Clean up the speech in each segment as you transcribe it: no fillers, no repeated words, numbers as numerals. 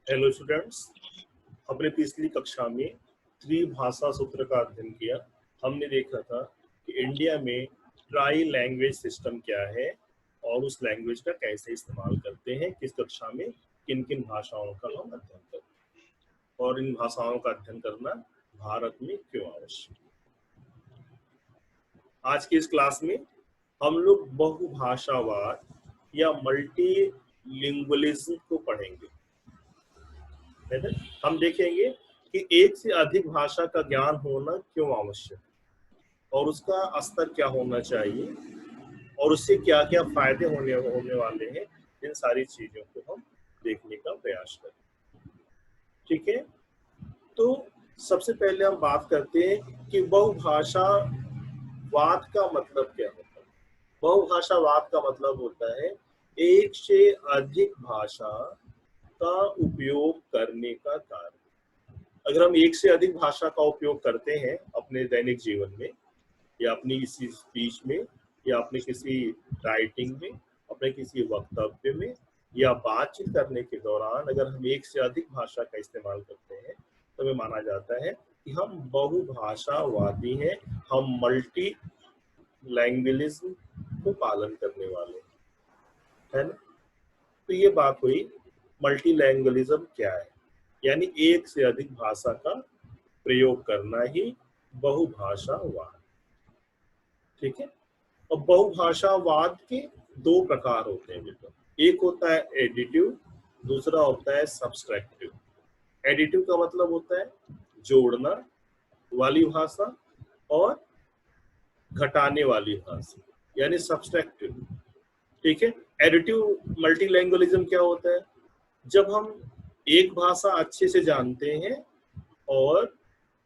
Hello students, हमने पिछली कक्षा में त्रिभाषा सूत्र का अध्ययन किया। हमने देखा था कि इंडिया में ट्राई लैंग्वेज सिस्टम क्या है और उस लैंग्वेज का कैसे इस्तेमाल करते हैं, किस कक्षा में किन किन भाषाओं का हम अध्ययन करते हैं और इन भाषाओं का अध्ययन करना भारत में क्यों आवश्यक है। आज की इस क्लास में हम लोग बहुभाषावाद या मल्टी लिंग्वलिज्म को पढ़ेंगे। हम देखेंगे कि एक से अधिक भाषा का ज्ञान होना क्यों आवश्यक है और उसका स्तर क्या होना चाहिए और उससे क्या क्या फायदे होने वाले हैं। इन सारी चीजों को हम देखने का प्रयास करें। ठीक है, तो सबसे पहले हम बात करते हैं कि बहुभाषावाद का मतलब क्या होता है। बहुभाषावाद का मतलब होता है एक से अधिक भाषा का उपयोग करने का कार्य। अगर हम एक से अधिक भाषा का उपयोग करते हैं अपने दैनिक जीवन में या अपनी किसी स्पीच में या अपने किसी राइटिंग में, अपने किसी वक्तव्य में या बातचीत करने के दौरान अगर हम एक से अधिक भाषा का इस्तेमाल करते हैं तो हमें माना जाता है कि हम बहुभाषावादी हैं, हम मल्टी लैंग्वेजिज्म को पालन करने वाले है ना। तो ये बात हुई मल्टी लैंग्वेजिज्म क्या है, यानी एक से अधिक भाषा का प्रयोग करना ही बहुभाषावाद। ठीक है, और बहुभाषावाद के दो प्रकार होते हैं बेटा। एक होता है एडिटिव, दूसरा होता है सब्सट्रैक्टिव। एडिटिव का मतलब होता है जोड़ना वाली भाषा और घटाने वाली भाषा, यानी सब्सट्रैक्टिव। ठीक है, एडिटिव मल्टीलैंग्वेजिज्म क्या होता है, जब हम एक भाषा अच्छे से जानते हैं और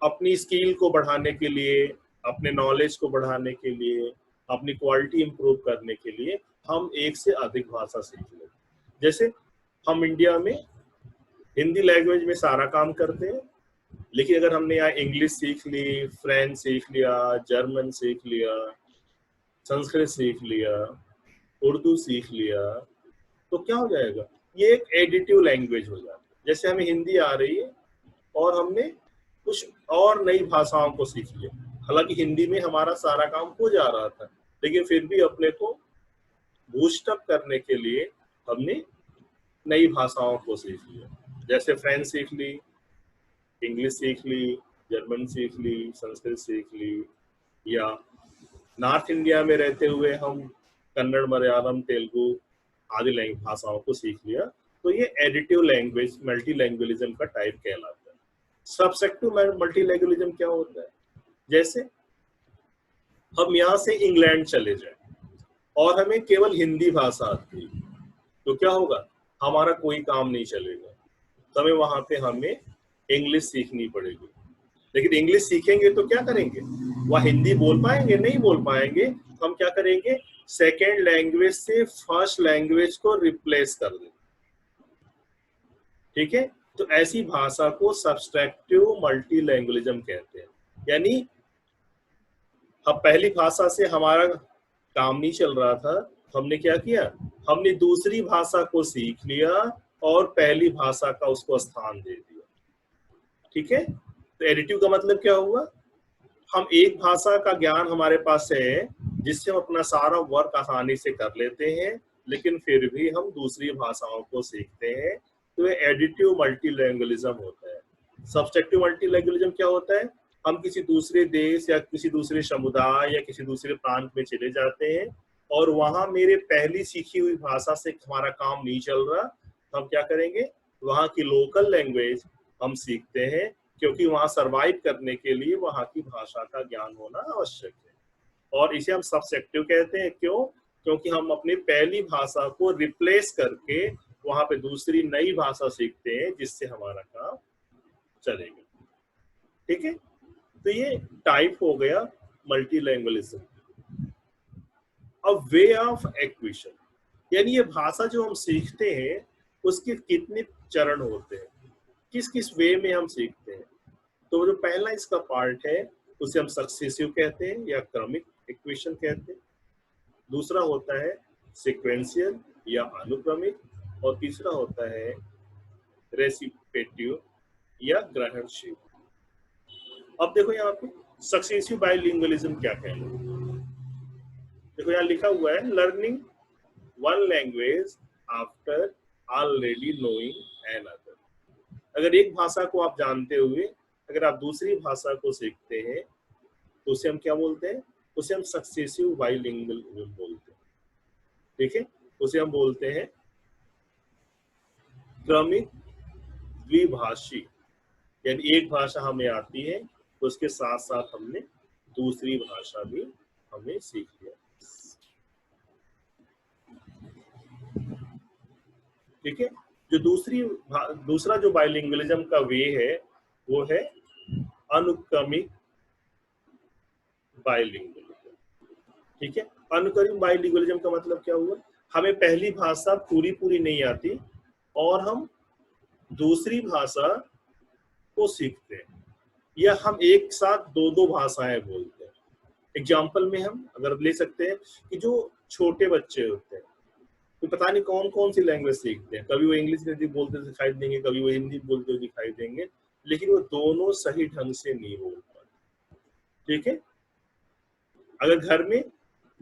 अपनी स्किल को बढ़ाने के लिए, अपने नॉलेज को बढ़ाने के लिए, अपनी क्वालिटी इंप्रूव करने के लिए हम एक से अधिक भाषा सीख लेते हैं। जैसे हम इंडिया में हिंदी लैंग्वेज में सारा काम करते हैं, लेकिन अगर हमने यहाँ इंग्लिश सीख ली, फ्रेंच सीख लिया, जर्मन सीख लिया, संस्कृत सीख लिया, उर्दू सीख लिया, तो क्या हो जाएगा, ये एक एडिटिव लैंग्वेज हो जाती है। जैसे हमें हिंदी आ रही है और हमने कुछ और नई भाषाओं को सीख लिया, हालांकि हिंदी में हमारा सारा काम हो जा रहा था, लेकिन फिर भी अपने को बूस्ट अप करने के लिए हमने नई भाषाओं को सीख लिया। जैसे फ्रेंच सीख ली, इंग्लिश सीख ली, जर्मन सीख ली, संस्कृत सीख ली, या नॉर्थ इंडिया में रहते हुए हम कन्नड़, मलयालम, तेलुगु आदि भाषाओं को सीख लिया। तो ये एडिटिव लैंग्वेज मल्टी लैंग्वेजिज्म का टाइप कहलाता है। सब्सट्रैक्टिव मल्टी लैंग्वेजिज्म क्या होता है, जैसे हम यहाँ से इंग्लैंड चले जाए और हमें केवल हिंदी भाषा आती है, तो क्या होगा, हमारा कोई काम नहीं चलेगा, तो हमें वहां पे हमें इंग्लिश सीखनी पड़ेगी। लेकिन इंग्लिश सीखेंगे तो क्या करेंगे, वह हिंदी बोल पाएंगे, नहीं बोल पाएंगे, तो हम क्या करेंगे, सेकेंड लैंग्वेज से फर्स्ट लैंग्वेज को रिप्लेस कर देंगे। ठीक है, तो ऐसी भाषा को सब्सट्रैक्टिव मल्टी लैंग्वेजिज्म कहते हैं। यानी अब पहली भाषा से हमारा काम नहीं चल रहा था, हमने क्या किया, हमने दूसरी भाषा को सीख लिया और पहली भाषा का उसको स्थान दे दिया। ठीक है, तो एडिटिव का मतलब क्या हुआ, हम एक भाषा का ज्ञान हमारे पास है जिससे हम अपना सारा वर्क आसानी से कर लेते हैं, लेकिन फिर भी हम दूसरी भाषाओं को सीखते हैं, तो ये एडिटिव मल्टीलैंग्वेजिज्म होता है। सब्सट्रैक्टिव मल्टीलैंग्वेजिज्म क्या होता है, हम किसी दूसरे देश या किसी दूसरे समुदाय या किसी दूसरे प्रांत में चले जाते हैं और वहां मेरे पहली सीखी हुई भाषा से हमारा काम नहीं चल रहा, तो हम क्या करेंगे, वहां की लोकल लैंग्वेज हम सीखते हैं, क्योंकि वहां सरवाइव करने के लिए वहां की भाषा का ज्ञान होना आवश्यक है। और इसे हम सब्सट्रैक्टिव कहते हैं, क्यों, क्योंकि हम अपनी पहली भाषा को रिप्लेस करके वहां पे दूसरी नई भाषा सीखते हैं जिससे हमारा काम चलेगा। ठीक है, तो ये टाइप हो गया मल्टीलैंग्वेजिज्म। अब वे ऑफ एक्विजिशन, यानी ये भाषा जो हम सीखते हैं उसके कितने चरण होते हैं, किस किस वे में हम सीखते हैं। तो जो पहला इसका पार्ट है उसे हम सक्सेसिव कहते हैं या क्रमिक इक्वेशन कहते हैं। दूसरा होता है सिक्वेंशियल या अनुक्रमिक, और तीसरा होता है रेसिपिटेटिव या ग्रहणशील। अब देखो यहाँ पे सक्सेसिव बाइलिंगुअलिज्म क्या कहना है। देखो यहाँ लिखा हुआ है learning one language after already knowing an other. अगर एक भाषा को आप जानते हुए अगर आप दूसरी भाषा को सीखते हैं तो उसे हम क्या बोलते हैं, उसे हम सक्सेसिव बाइलिंगुअलिज्म बोलते हैं। ठीक है, उसे हम बोलते हैं क्रमिक द्विभाषी, यानी एक भाषा हमें आती है तो उसके साथ साथ हमने दूसरी भाषा भी हमें सीख लिया। ठीक है, जो दूसरा जो बाइलिंगुअलिज्म का वे है वो है अनुक्रमिक बाइलिंगुअलिज्म। ठीक है, अनुक्रमिक बाइलिंगुअलिज्म का मतलब क्या हुआ, हमें पहली भाषा पूरी नहीं आती और हम दूसरी भाषा को सीखते हैं, या हम एक साथ दो भाषाएं बोलते हैं। एग्जाम्पल में हम अगर ले सकते हैं कि जो छोटे बच्चे होते हैं तो पता नहीं कौन कौन सी लैंग्वेज सीखते हैं, कभी वो इंग्लिश में बोलते दिखाई देंगे, कभी वो हिंदी बोलते दिखाई देंगे, लेकिन वो दोनों सही ढंग से नहीं बोल पाते। ठीक है, अगर घर में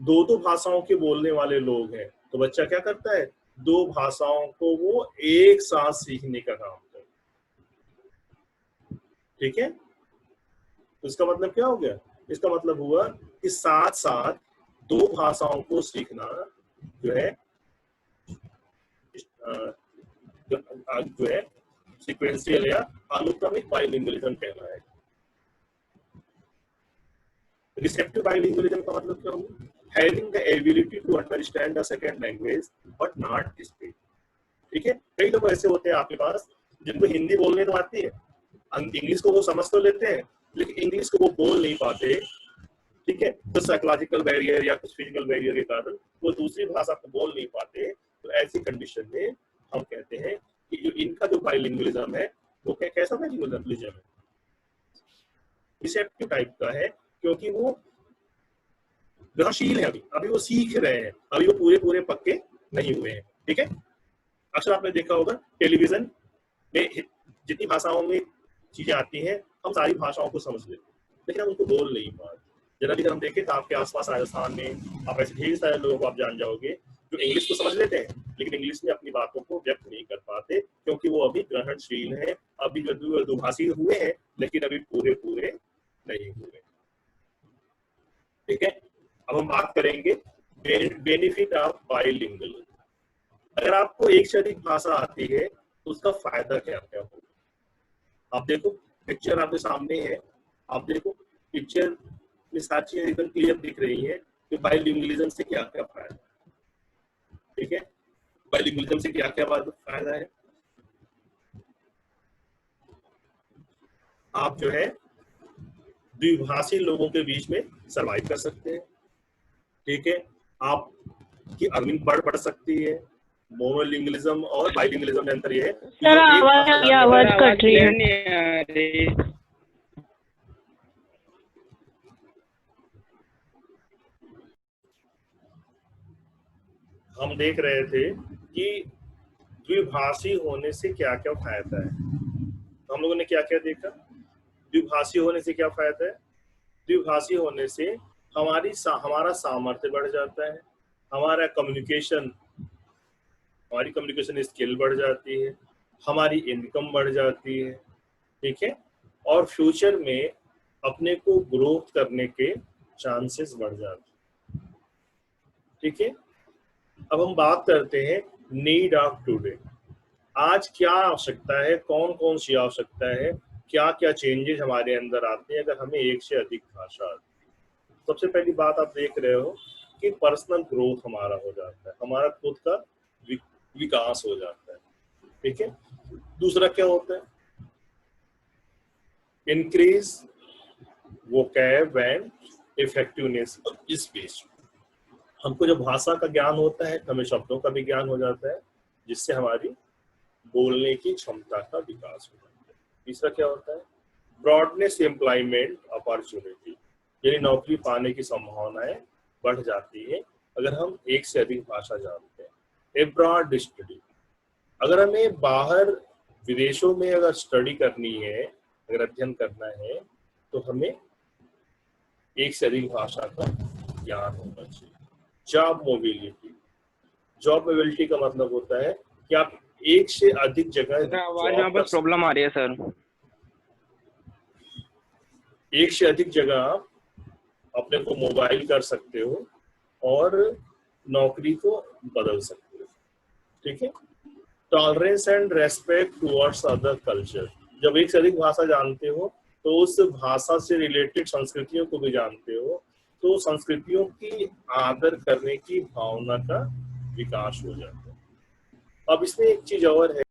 दो भाषाओं के बोलने वाले लोग हैं तो बच्चा क्या करता है, दो भाषाओं को वो एक साथ सीखने का काम करता है। ठीक है, तो इसका मतलब क्या हो गया, इसका मतलब हुआ कि साथ साथ दो भाषाओं को सीखना जो है सीक्वेंशियल या अनुक्रमिक बाइलिंगुअलिज्म कहलाएगा। रिसेप्टिव बाइलिंगुअलिज्म का मतलब क्या हुआ, having the ability to understand a second language but not speak। ठीक है, कई लोग ऐसे होते हैं आपके पास जिनको हिंदी बोलने तो आती है, इंग्लिश को वो समझ तो लेते हैं लेकिन इंग्लिश को वो बोल नहीं पाते। ठीक है, तो साइकोलॉजिकल बैरियर या कुछ फिजिकल बैरियर के कारण वो दूसरी भाषा को बोल नहीं पाते। तो ऐसी कंडीशन में हम कहते हैं कि जो इनका जो बाइलिंगुअलिज्म है वो कैसा बाइलिंगुअलिज्म है, रिसेप्टिव टाइप का है, क्योंकि वो ग्रहणशील है, अभी वो सीख रहे हैं, अभी वो पूरे पक्के नहीं हुए हैं। ठीक है, अक्सर आपने देखा होगा टेलीविजन में जितनी भाषाओं में चीजें आती हैं हम सारी भाषाओं को समझ लेते हैं लेकिन हम उनको बोल नहीं पाते। जरा भी हम देखें तो आपके आसपास राजस्थान में आप ऐसे ढेर सारे लोगों को आप जान जाओगे जो इंग्लिश को समझ लेते हैं लेकिन इंग्लिश में अपनी बातों को व्यक्त नहीं कर पाते, क्योंकि वो अभी ग्रहणशील है, अभी दुभाषी हुए हैं लेकिन अभी पूरे नहीं हुए। ठीक है, अब हम बात करेंगे बेनिफिट ऑफ बाइलिंगुअल। अगर आपको एक से अधिक भाषा आती है तो उसका फायदा क्या क्या होगा। आप देखो पिक्चर आपके सामने है, आप देखो पिक्चर में सारी चीजें एकदम क्लियर दिख रही है कि बाइलिंगुअलिज्म से क्या क्या फायदा। ठीक है, बाइलिंगुअलिज्म से क्या क्या फायदा है, आप जो है द्विभाषी लोगों के बीच में सर्वाइव कर सकते हैं। ठीक है, आपकी अर्निंग बढ़ सकती है। मोनोलिंगुअलिज्म और बाइलिंगुअलिज्म में अंतर ये है कि आवाज कट रही है। हम देख रहे थे कि द्विभाषी होने से क्या क्या फायदा है। हम लोगों ने क्या क्या देखा, द्विभाषी होने से क्या फायदा है, द्विभाषी होने से हमारा सामर्थ्य बढ़ जाता है, हमारी कम्युनिकेशन स्किल बढ़ जाती है, हमारी इनकम बढ़ जाती है। ठीक है, और फ्यूचर में अपने को ग्रोथ करने के चांसेस बढ़ जाते हैं। ठीक है, अब हम बात करते हैं नीड ऑफ टुडे। आज क्या आवश्यकता है, कौन कौन सी आवश्यकता है, क्या क्या चेंजेस हमारे अंदर आते हैं अगर हमें एक से अधिक भाषा आती है। सबसे पहली बात आप देख रहे हो कि पर्सनल ग्रोथ हमारा हो जाता है, हमारा खुद का विकास हो जाता है। ठीक है, दूसरा क्या होता है, increase vocab and effectiveness of speech. हमको जब भाषा का ज्ञान होता है हमें शब्दों का भी ज्ञान हो जाता है, जिससे हमारी बोलने की क्षमता का विकास हो जाता है। तीसरा क्या होता है, ब्रॉडनेस एम्प्लॉयमेंट अपॉर्चुनिटी, यानी नौकरी पाने की संभावनाएं बढ़ जाती है अगर हम एक से अधिक भाषा जानते हैं। ए ब्रॉड स्टडी, अगर हमें बाहर विदेशों में अगर स्टडी करनी है, अगर अध्ययन करना है, तो हमें एक से अधिक भाषा का ज्ञान होना चाहिए। जॉब मोबिलिटी, जॉब मोबिलिटी का मतलब होता है कि आप एक से अधिक जगह आवाज यहाँ पर प्रॉब्लम आ रही है सर। एक से अधिक जगह आप अपने को मोबाइल कर सकते हो और नौकरी को बदल सकते हो। ठीक है। Tolerance and respect towards other culture, जब एक से अधिक भाषा जानते हो तो उस भाषा से रिलेटेड संस्कृतियों को भी जानते हो, तो संस्कृतियों की आदर करने की भावना का विकास हो जाता है। अब इसमें एक चीज और है